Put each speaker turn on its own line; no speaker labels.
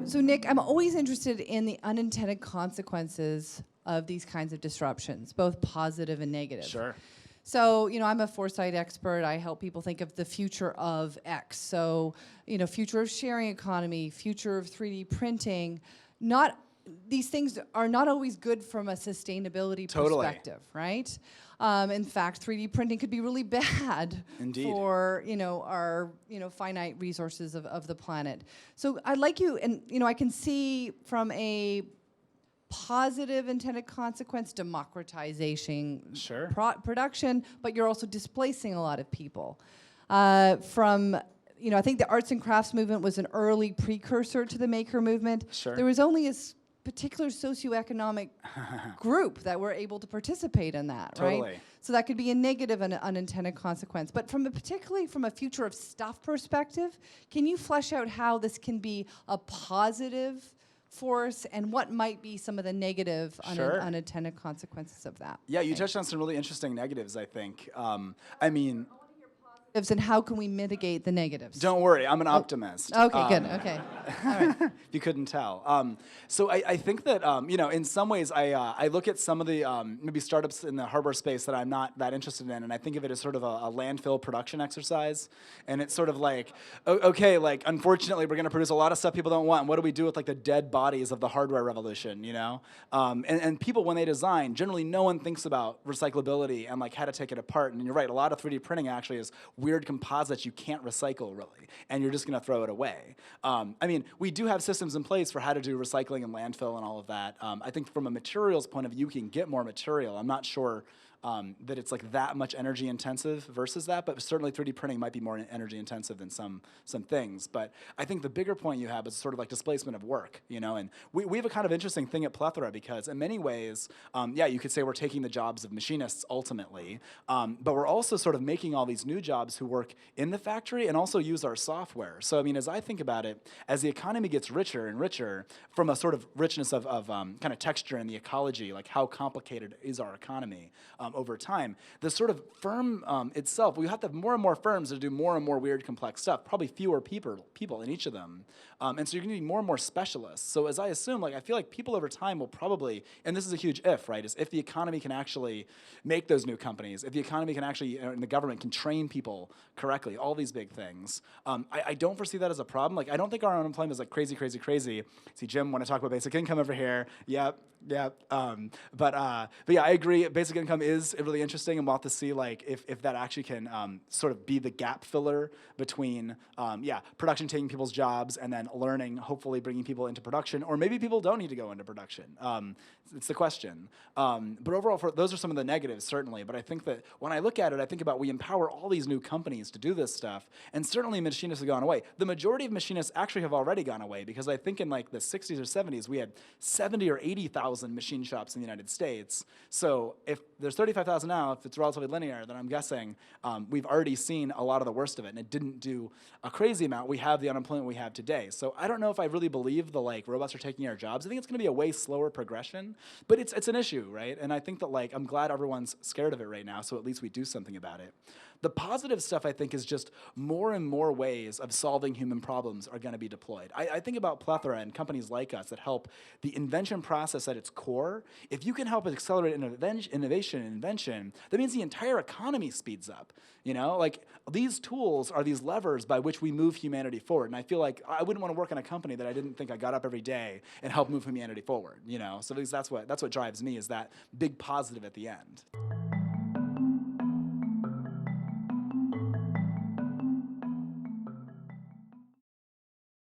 So Nick, I'm always interested in the unintended consequences of these kinds of disruptions, both positive and negative.
Sure.
So, I'm a foresight expert. I help people think of the future of X. So, future of sharing economy, future of 3D printing. These things are not always good from a sustainability perspective, right? In fact, 3D printing could be really bad for our finite resources of the planet. So I'd like you, and I can see from a positive intended consequence, democratization production, but you're also displacing a lot of people. I think the arts and crafts movement was an early precursor to the maker movement.
Sure.
There was only a particular socioeconomic group that were able to participate in that, right? So that could be a negative and unintended consequence. But particularly from a future of stuff perspective, can you flesh out how this can be a positive force and what might be some of the negative unintended consequences of that?
Yeah, you touched on some really interesting negatives, I think.
And how can we mitigate the negatives?
Don't worry, I'm an optimist.
Okay, good. Okay, all right.
If you couldn't tell. So I think that in some ways I look at some of the maybe startups in the hardware space that I'm not that interested in, and I think of it as sort of a landfill production exercise. And it's sort of like, okay, like unfortunately we're going to produce a lot of stuff people don't want. And what do we do with like the dead bodies of the hardware revolution? And people when they design, generally no one thinks about recyclability and like how to take it apart. And you're right, a lot of 3D printing actually is weird composites you can't recycle really, and you're just going to throw it away. We do have systems in place for how to do recycling and landfill and all of that. I think from a materials point of view, you can get more material. I'm not sure that it's like that much energy intensive versus that, but certainly 3D printing might be more energy intensive than some things. But I think the bigger point you have is sort of like displacement of work, and we have a kind of interesting thing at Plethora because in many ways, you could say we're taking the jobs of machinists ultimately, but we're also sort of making all these new jobs who work in the factory and also use our software. So as I think about it, as the economy gets richer and richer from a sort of richness of kind of texture in the ecology, like how complicated is our economy, over time, the sort of firm itself, we have to have more and more firms that do more and more weird, complex stuff, probably fewer people in each of them. And so you're going to need more and more specialists. So as I assume, I feel like people over time will probably, and this is a huge if, right, is if the economy can actually make those new companies, if the economy can actually, and the government can train people correctly, all these big things. I don't foresee that as a problem. I don't think our unemployment is crazy. See, Jim, want to talk about basic income over here. Yep. But yeah, I agree. Basic income is really interesting, and we'll have to see if that actually can sort of be the gap filler between production taking people's jobs and then learning, hopefully bringing people into production, or maybe people don't need to go into production. It's the question. But overall, those are some of the negatives, certainly. But I think that when I look at it, I think about we empower all these new companies to do this stuff, and certainly machinists have gone away. The majority of machinists actually have already gone away because I think in the 60s or 70s, we had 70 or 80,000 machine shops in the United States. So if there's 35,000 now, if it's relatively linear, then I'm guessing we've already seen a lot of the worst of it, and it didn't do a crazy amount. We have the unemployment we have today. So I don't know if I really believe the robots are taking our jobs. I think it's going to be a way slower progression, but it's an issue, right? And I think that I'm glad everyone's scared of it right now, so at least we do something about it. The positive stuff, I think, is just more and more ways of solving human problems are going to be deployed. I think about Plethora and companies like us that help the invention process at its core. If you can help accelerate innovation and invention, that means the entire economy speeds up. These tools are these levers by which we move humanity forward. And I feel like I wouldn't want to work in a company that I didn't think I got up every day and helped move humanity forward. So at least that's what drives me, is that big positive at the end.